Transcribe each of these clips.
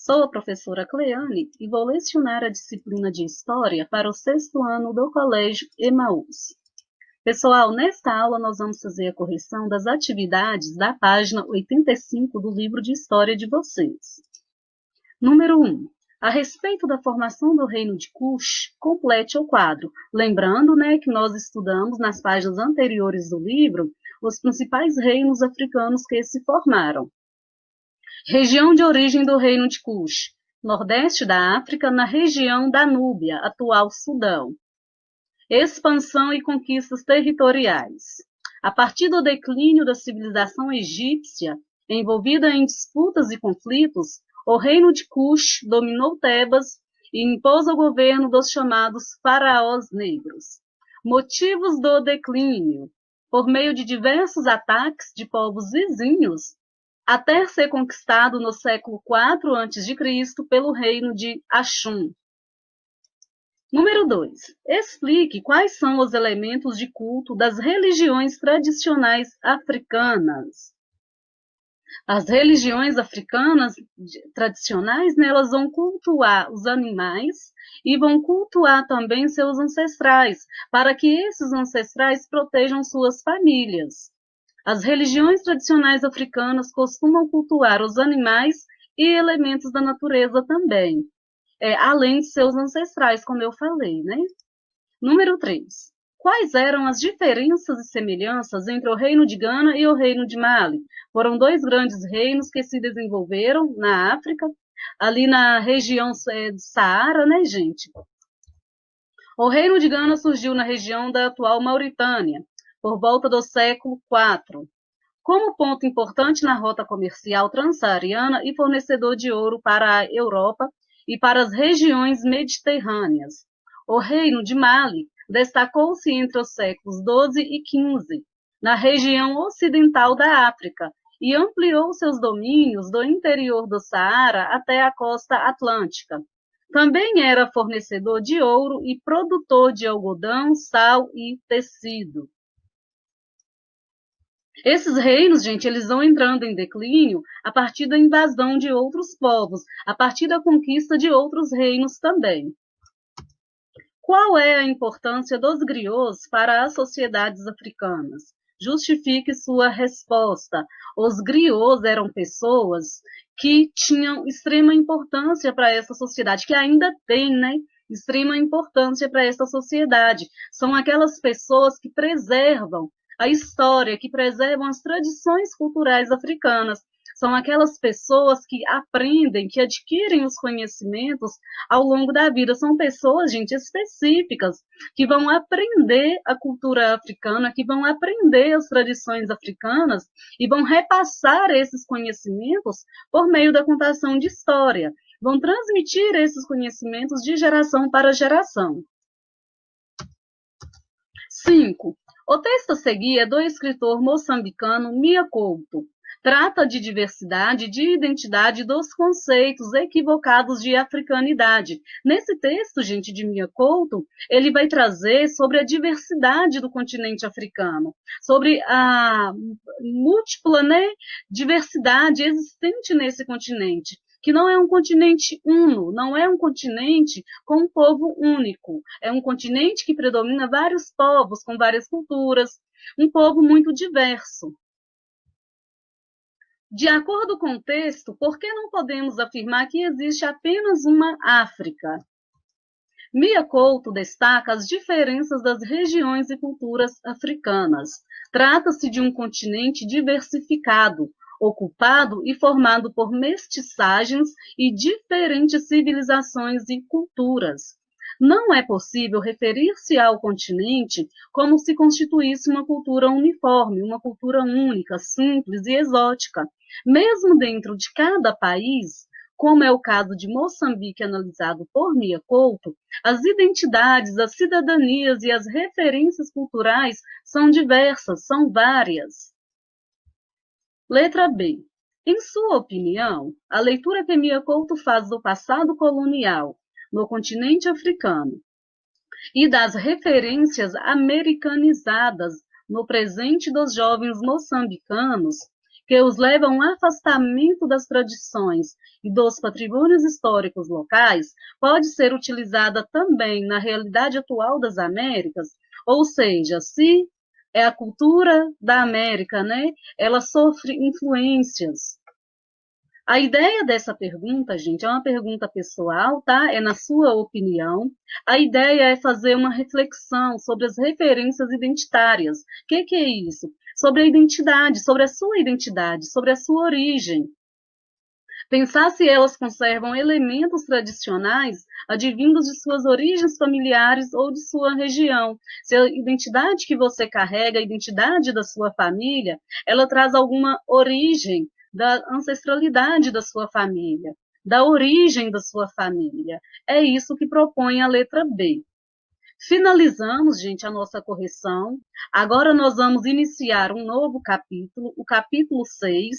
Sou a professora Cleane e vou lecionar a disciplina de História para o 6º ano do Colégio Emaús. Pessoal, nesta aula nós vamos fazer a correção das atividades da página 85 do livro de História de vocês. Número 1. A respeito da formação do Reino de Kush, complete o quadro. Lembrando, que nós estudamos nas páginas anteriores do livro os principais reinos africanos que se formaram. Região de origem do Reino de Kush, nordeste da África, na região da Núbia, atual Sudão. Expansão e conquistas territoriais. A partir do declínio da civilização egípcia, envolvida em disputas e conflitos, o Reino de Kush dominou Tebas e impôs o governo dos chamados faraós negros. Motivos do declínio. Por meio de diversos ataques de povos vizinhos, até ser conquistado no século IV a.C. pelo reino de Axum. Número 2. Explique quais são os elementos de culto das religiões tradicionais africanas. As religiões africanas tradicionais, elas vão cultuar os animais e vão cultuar também seus ancestrais, para que esses ancestrais protejam suas famílias. As religiões tradicionais africanas costumam cultuar os animais e elementos da natureza também, além de seus ancestrais, como eu falei, Número 3. Quais eram as diferenças e semelhanças entre o reino de Gana e o reino de Mali? Foram dois grandes reinos que se desenvolveram na África, ali na região do Saara, gente? O reino de Gana surgiu na região da atual Mauritânia, por volta do século IV, como ponto importante na rota comercial transsaariana e fornecedor de ouro para a Europa e para as regiões mediterrâneas. O reino de Mali destacou-se entre os séculos XII e XV, na região ocidental da África, e ampliou seus domínios do interior do Saara até a costa atlântica. Também era fornecedor de ouro e produtor de algodão, sal e tecido. Esses reinos, gente, eles vão entrando em declínio a partir da invasão de outros povos, a partir da conquista de outros reinos também. Qual é a importância dos griots para as sociedades africanas? Justifique sua resposta. Os griots eram pessoas que tinham extrema importância para essa sociedade, que ainda tem, extrema importância para essa sociedade. São aquelas pessoas que preservam a história, que preservam as tradições culturais africanas. São aquelas pessoas que aprendem, que adquirem os conhecimentos ao longo da vida. São pessoas, gente, específicas, que vão aprender a cultura africana, que vão aprender as tradições africanas e vão repassar esses conhecimentos por meio da contação de história. Vão transmitir esses conhecimentos de geração para geração. 5. O texto a seguir é do escritor moçambicano Mia Couto. Trata de diversidade, de identidade, dos conceitos equivocados de africanidade. Nesse texto, gente, de Mia Couto, ele vai trazer sobre a diversidade do continente africano, sobre a múltipla, diversidade existente nesse continente, que não é um continente uno, não é um continente com um povo único, é um continente que predomina vários povos, com várias culturas, um povo muito diverso. De acordo com o texto, por que não podemos afirmar que existe apenas uma África? Mia Couto destaca as diferenças das regiões e culturas africanas. Trata-se de um continente diversificado, ocupado e formado por mestiçagens e diferentes civilizações e culturas. Não é possível referir-se ao continente como se constituísse uma cultura uniforme, uma cultura única, simples e exótica. Mesmo dentro de cada país, como é o caso de Moçambique analisado por Mia Couto, as identidades, as cidadanias e as referências culturais são diversas, são várias. Letra B. Em sua opinião, a leitura que Mia Couto faz do passado colonial no continente africano e das referências americanizadas no presente dos jovens moçambicanos que os leva a um afastamento das tradições e dos patrimônios históricos locais, pode ser utilizada também na realidade atual das Américas, ou seja, se é a cultura da América, né, ela sofre influências. A ideia dessa pergunta, gente, é uma pergunta pessoal, tá? É na sua opinião. A ideia é fazer uma reflexão sobre as referências identitárias. O que é isso? Sobre a identidade, sobre a sua origem. Pensar se elas conservam elementos tradicionais advindos de suas origens familiares ou de sua região. Se a identidade que você carrega, a identidade da sua família, ela traz alguma origem da ancestralidade da sua família, da origem da sua família. É isso que propõe a letra B. Finalizamos, gente, a nossa correção. Agora nós vamos iniciar um novo capítulo, o capítulo 6.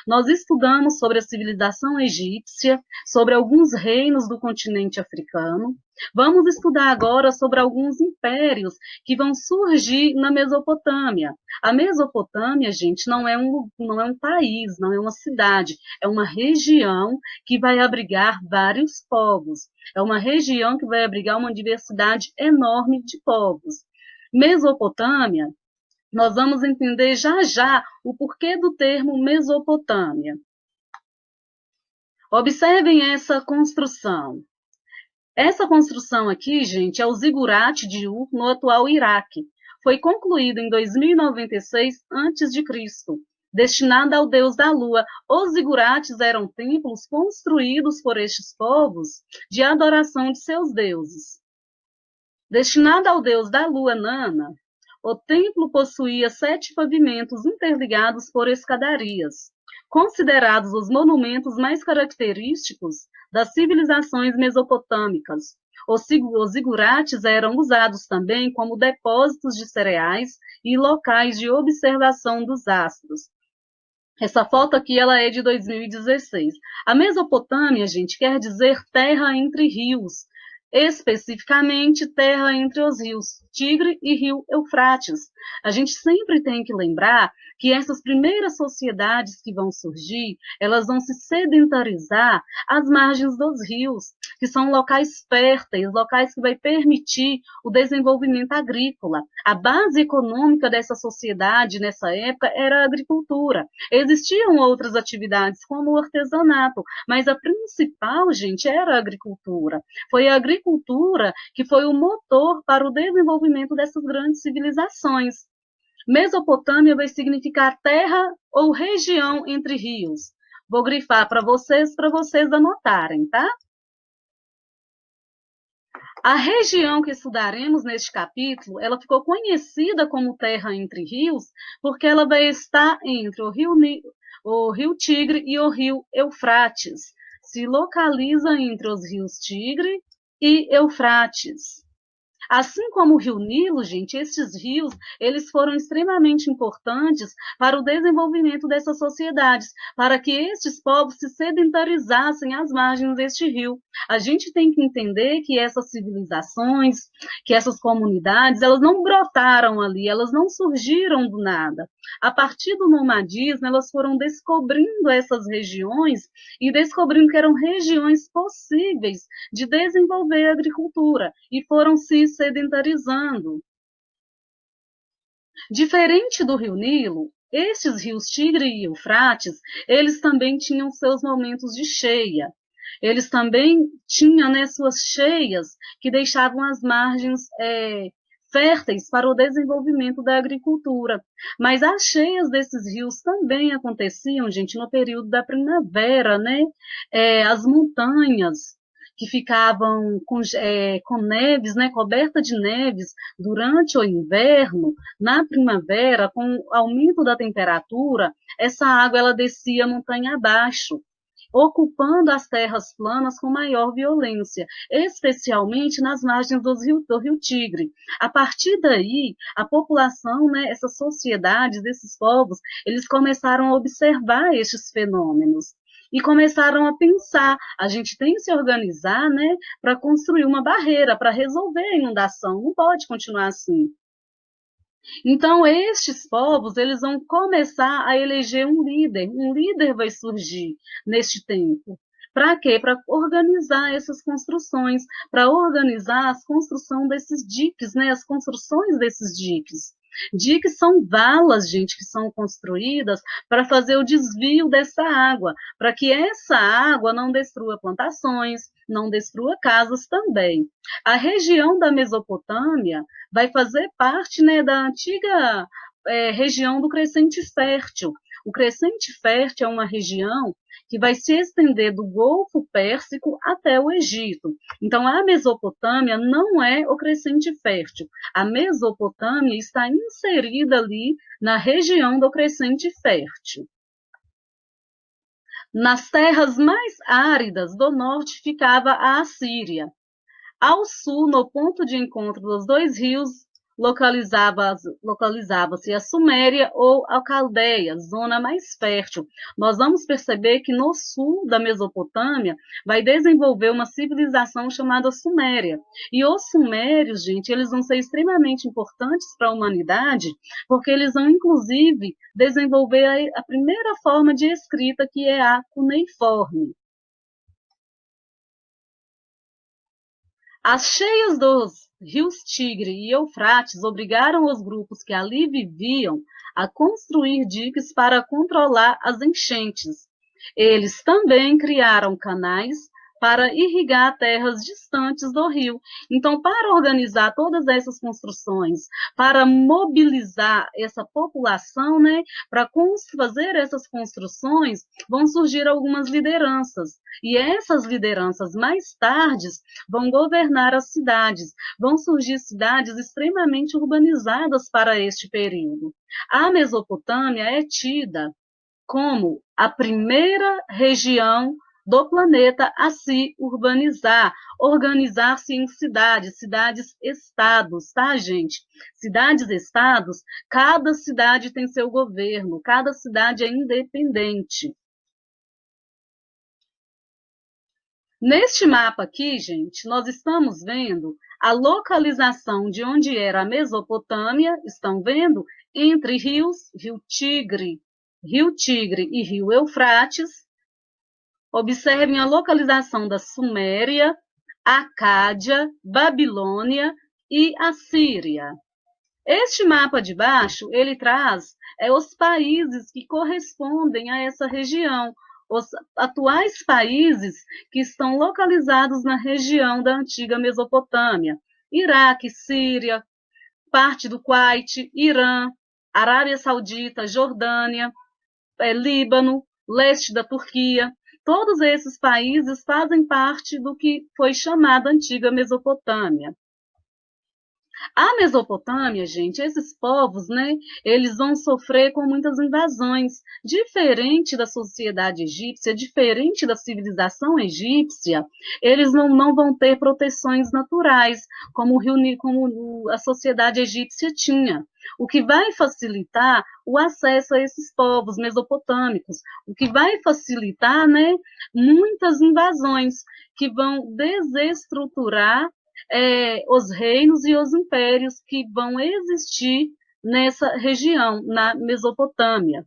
Nós estudamos sobre a civilização egípcia, sobre alguns reinos do continente africano. Vamos estudar agora sobre alguns impérios que vão surgir na Mesopotâmia. A Mesopotâmia, gente, não é um país, não é uma cidade, é uma região que vai abrigar vários povos. É uma região que vai abrigar uma diversidade enorme de povos. Mesopotâmia, nós vamos entender já já o porquê do termo Mesopotâmia. Observem essa construção. Essa construção aqui, gente, é o zigurate de Ur, no atual Iraque. Foi concluído em 2096 a.C., destinada ao deus da lua. Os zigurates eram templos construídos por estes povos de adoração de seus deuses. Destinado ao deus da lua Nana, o templo possuía 7 pavimentos interligados por escadarias, considerados os monumentos mais característicos das civilizações mesopotâmicas. Os zigurates eram usados também como depósitos de cereais e locais de observação dos astros. Essa foto aqui ela é de 2016. A Mesopotâmia, gente, quer dizer terra entre rios, especificamente terra entre os rios Tigre e Rio Eufrates. A gente sempre tem que lembrar que essas primeiras sociedades que vão surgir, elas vão se sedentarizar às margens dos rios, que são locais férteis, locais que vai permitir o desenvolvimento agrícola. A base econômica dessa sociedade nessa época era a agricultura. Existiam outras atividades, como o artesanato, mas a principal, gente, era a agricultura. Foi a agricultura que foi o motor para o desenvolvimento dessas grandes civilizações. Mesopotâmia vai significar terra ou região entre rios. Vou grifar para vocês anotarem, tá? A região que estudaremos neste capítulo, ela ficou conhecida como terra entre rios, porque ela vai estar entre o rio Tigre e o rio Eufrates. Se localiza entre os rios Tigre e Eufrates. Assim como o rio Nilo, gente, estes rios, eles foram extremamente importantes para o desenvolvimento dessas sociedades, para que estes povos se sedentarizassem às margens deste rio. A gente tem que entender que essas civilizações, que essas comunidades, elas não brotaram ali, elas não surgiram do nada. A partir do nomadismo, elas foram descobrindo essas regiões e descobrindo que eram regiões possíveis de desenvolver a agricultura e foram se sedentarizando. Diferente do rio Nilo, estes rios Tigre e Eufrates, eles também tinham seus momentos de cheia. Eles também tinham, né, suas cheias que deixavam as margens férteis para o desenvolvimento da agricultura. Mas as cheias desses rios também aconteciam, gente, no período da primavera, né? As montanhas que ficavam com neves, né, coberta de neves durante o inverno, na primavera, com o aumento da temperatura, essa água ela descia montanha abaixo, ocupando as terras planas com maior violência, especialmente nas margens do rio Tigre. A partir daí, a população, né, essas sociedades, esses povos, eles começaram a observar estes fenômenos e começaram a pensar, a gente tem que se organizar, né, para construir uma barreira, para resolver a inundação, não pode continuar assim. Então, estes povos, eles vão começar a eleger um líder vai surgir neste tempo. Para quê? Para organizar essas construções, para organizar a construção desses diques, né? As construções desses diques. Diques são valas, gente, que são construídas para fazer o desvio dessa água, para que essa água não destrua plantações, não destrua casas também. A região da Mesopotâmia vai fazer parte, né, da antiga região do Crescente Fértil. O Crescente Fértil é uma região que vai se estender do Golfo Pérsico até o Egito. Então, a Mesopotâmia não é o Crescente Fértil. A Mesopotâmia está inserida ali na região do Crescente Fértil. Nas terras mais áridas do norte ficava a Assíria. Ao sul, no ponto de encontro dos dois rios, localizava-se a Suméria ou a Caldeia, zona mais fértil. Nós vamos perceber que no sul da Mesopotâmia vai desenvolver uma civilização chamada Suméria. E os sumérios, gente, eles vão ser extremamente importantes para a humanidade, porque eles vão, inclusive, desenvolver a primeira forma de escrita, que é a cuneiforme. As cheias dos rios Tigre e Eufrates obrigaram os grupos que ali viviam a construir diques para controlar as enchentes. Eles também criaram canais para irrigar terras distantes do rio. Então, para organizar todas essas construções, para mobilizar essa população, né, para fazer essas construções, vão surgir algumas lideranças. E essas lideranças, mais tarde, vão governar as cidades, vão surgir cidades extremamente urbanizadas para este período. A Mesopotâmia é tida como a primeira região do planeta a se urbanizar, organizar-se em cidades, cidades-estados, tá, gente? Cidades-estados, cada cidade tem seu governo, cada cidade é independente. Neste mapa aqui, gente, nós estamos vendo a localização de onde era a Mesopotâmia, estão vendo? Entre rios, Rio Tigre e Rio Eufrates. Observem a localização da Suméria, Acádia, Babilônia e Assíria. Este mapa de baixo, ele traz os países que correspondem a essa região, os atuais países que estão localizados na região da antiga Mesopotâmia: Iraque, Síria, parte do Kuwait, Irã, Arábia Saudita, Jordânia, Líbano, leste da Turquia. Todos esses países fazem parte do que foi chamada antiga Mesopotâmia. A Mesopotâmia, gente, esses povos, né, eles vão sofrer com muitas invasões, diferente da sociedade egípcia, diferente da civilização egípcia, eles não vão ter proteções naturais, como a sociedade egípcia tinha, o que vai facilitar o acesso a esses povos mesopotâmicos, o que vai facilitar, né, muitas invasões que vão desestruturar os reinos e os impérios que vão existir nessa região, na Mesopotâmia.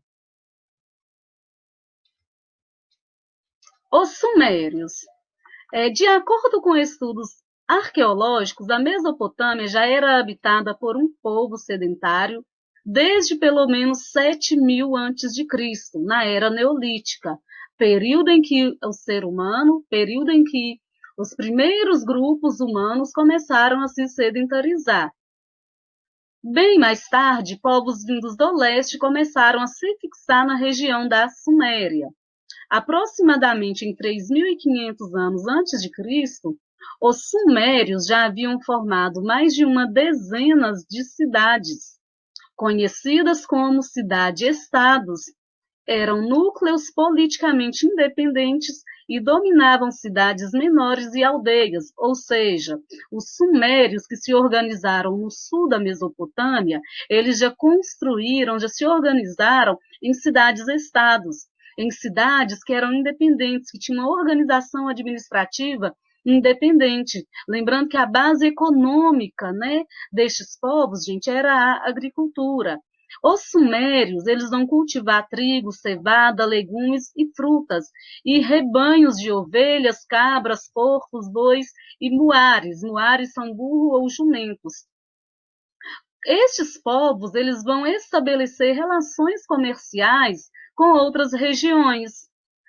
Os sumérios. De acordo com estudos arqueológicos, a Mesopotâmia já era habitada por um povo sedentário desde pelo menos 7.000 a.C., na Era Neolítica, período em que os primeiros grupos humanos começaram a se sedentarizar. Bem mais tarde, povos vindos do leste começaram a se fixar na região da Suméria. Aproximadamente em 3.500 anos antes de Cristo, os sumérios já haviam formado mais de uma dezena de cidades, conhecidas como cidade-estados. Eram núcleos politicamente independentes e dominavam cidades menores e aldeias, ou seja, os sumérios que se organizaram no sul da Mesopotâmia, eles já se organizaram em cidades-estados, em cidades que eram independentes, que tinham uma organização administrativa independente. Lembrando que a base econômica, né, destes povos, gente, era a agricultura. Os sumérios, eles vão cultivar trigo, cevada, legumes e frutas, e rebanhos de ovelhas, cabras, porcos, bois e muares. Muares são burro ou jumentos. Estes povos, eles vão estabelecer relações comerciais com outras regiões.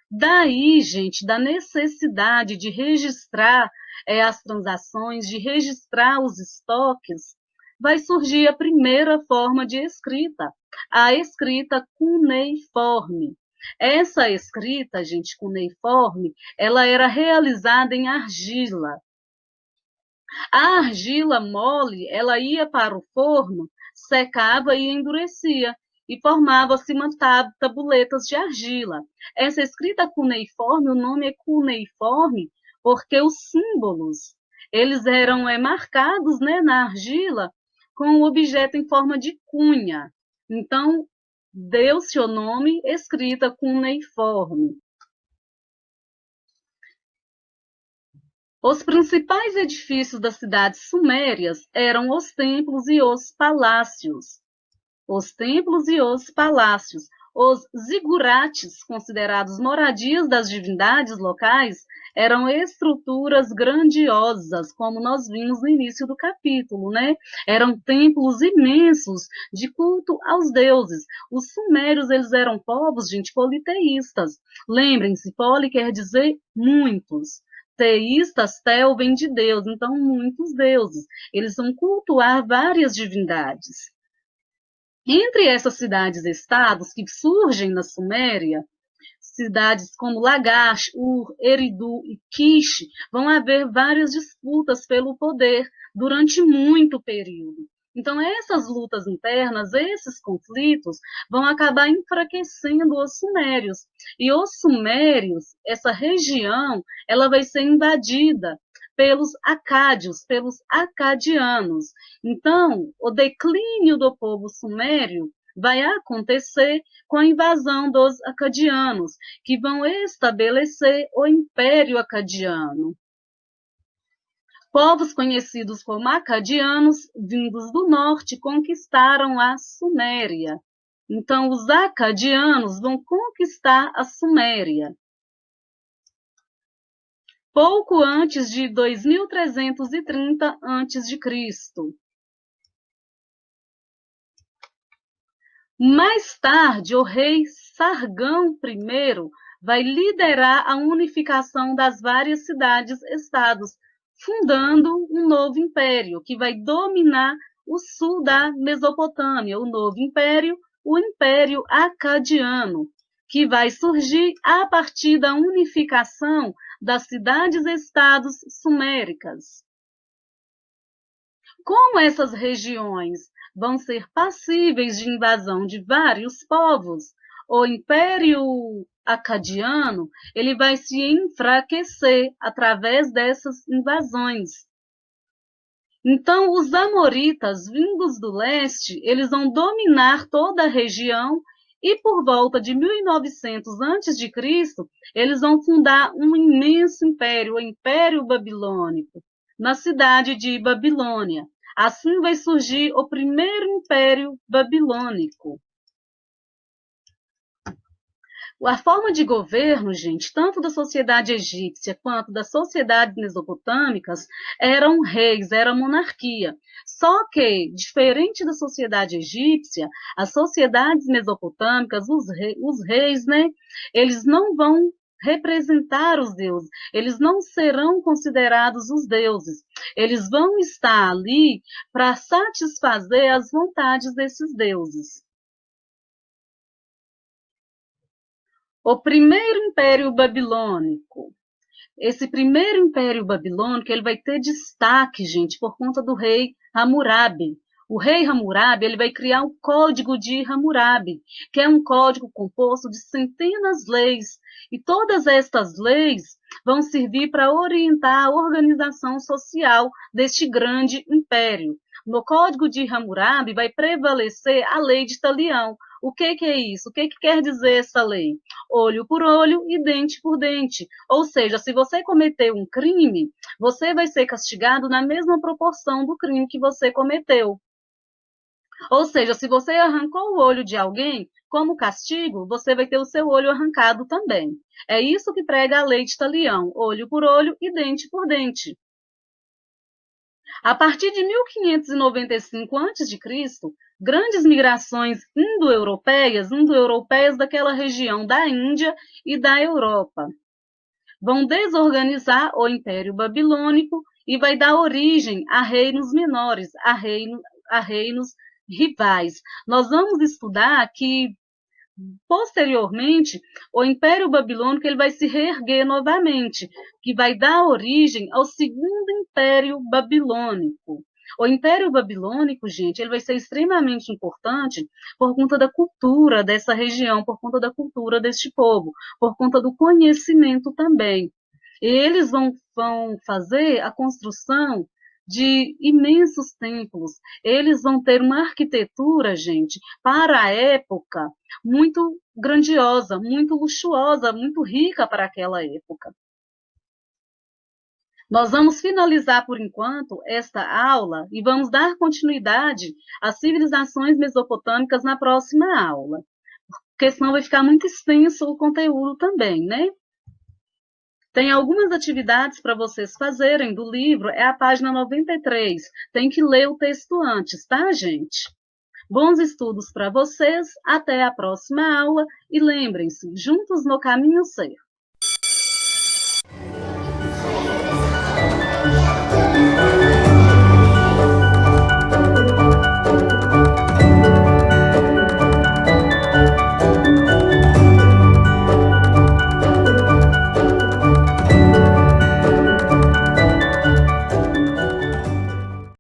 Daí, gente, da necessidade de registrar as transações, de registrar os estoques, vai surgir a primeira forma de escrita, a escrita cuneiforme. Essa escrita, gente, cuneiforme, ela era realizada em argila. A argila mole, ela ia para o forno, secava e endurecia, e formava-se uma tabuletas de argila. Essa escrita cuneiforme, o nome é cuneiforme, porque os símbolos, eles eram marcados, né, na argila com o objeto em forma de cunha. Então, deu-se o nome escrita cuneiforme. Os principais edifícios das cidades sumérias eram os templos e os palácios. Os templos e os palácios. Os zigurates, considerados moradias das divindades locais, eram estruturas grandiosas, como nós vimos no início do capítulo, né? Eram templos imensos de culto aos deuses. Os sumérios, eles eram povos, gente, politeístas. Lembrem-se, poli quer dizer muitos. Teístas, tel vem de Deus, então muitos deuses. Eles vão cultuar várias divindades. Entre essas cidades-estados que surgem na Suméria, cidades como Lagash, Ur, Eridu e Kish, vão haver várias disputas pelo poder durante muito período. Então, essas lutas internas, esses conflitos, vão acabar enfraquecendo os sumérios. E os sumérios, essa região, ela vai ser invadida pelos acádios, pelos acadianos. Então, o declínio do povo sumério vai acontecer com a invasão dos acadianos, que vão estabelecer o Império Acadiano. Povos conhecidos como acadianos, vindos do norte, conquistaram a Suméria. Então, os acadianos vão conquistar a Suméria. Pouco antes de 2330 a.C. Mais tarde, o rei Sargão I vai liderar a unificação das várias cidades-estados, fundando um novo império, que vai dominar o sul da Mesopotâmia, o novo império, o Império Acadiano, que vai surgir a partir da unificação das cidades-estados suméricas. Como essas regiões vão ser passíveis de invasão de vários povos, o Império Acadiano ele vai se enfraquecer através dessas invasões. Então, os amoritas vindos do leste, eles vão dominar toda a região e por volta de 1900 a.C., eles vão fundar um imenso império, o Império Babilônico, na cidade de Babilônia. Assim vai surgir o primeiro Império Babilônico. A forma de governo, gente, tanto da sociedade egípcia quanto das sociedades mesopotâmicas, eram reis, era monarquia. Só que, diferente da sociedade egípcia, as sociedades mesopotâmicas, os reis, né, eles não vão representar os deuses, eles não serão considerados os deuses, eles vão estar ali para satisfazer as vontades desses deuses. O primeiro Império Babilônico. Esse primeiro Império Babilônico ele vai ter destaque, gente, por conta do rei Hammurabi. O rei Hammurabi ele vai criar o Código de Hammurabi, que é um código composto de centenas de leis. E todas estas leis vão servir para orientar a organização social deste grande império. No Código de Hammurabi vai prevalecer a lei de Talião, O que é isso? O que quer dizer essa lei? Olho por olho e dente por dente. Ou seja, se você cometeu um crime, você vai ser castigado na mesma proporção do crime que você cometeu. Ou seja, se você arrancou o olho de alguém, como castigo, você vai ter o seu olho arrancado também. É isso que prega a lei de Talião, olho por olho e dente por dente. A partir de 1595 a.C., grandes migrações indo-europeias daquela região da Índia e da Europa vão desorganizar o Império Babilônico e vai dar origem a reinos menores, a reinos rivais. Nós vamos estudar que posteriormente o Império Babilônico ele vai se reerguer novamente, que vai dar origem ao Segundo Império Babilônico. O Império Babilônico, gente, ele vai ser extremamente importante por conta da cultura dessa região, por conta da cultura deste povo, por conta do conhecimento também. Eles vão fazer a construção de imensos templos. Eles vão ter uma arquitetura, gente, para a época, muito grandiosa, muito luxuosa, muito rica para aquela época. Nós vamos finalizar por enquanto esta aula e vamos dar continuidade às civilizações mesopotâmicas na próxima aula, porque senão vai ficar muito extenso o conteúdo também, né? Tem algumas atividades para vocês fazerem do livro, é a página 93. Tem que ler o texto antes, tá, gente? Bons estudos para vocês, até a próxima aula e lembrem-se, juntos no caminho certo.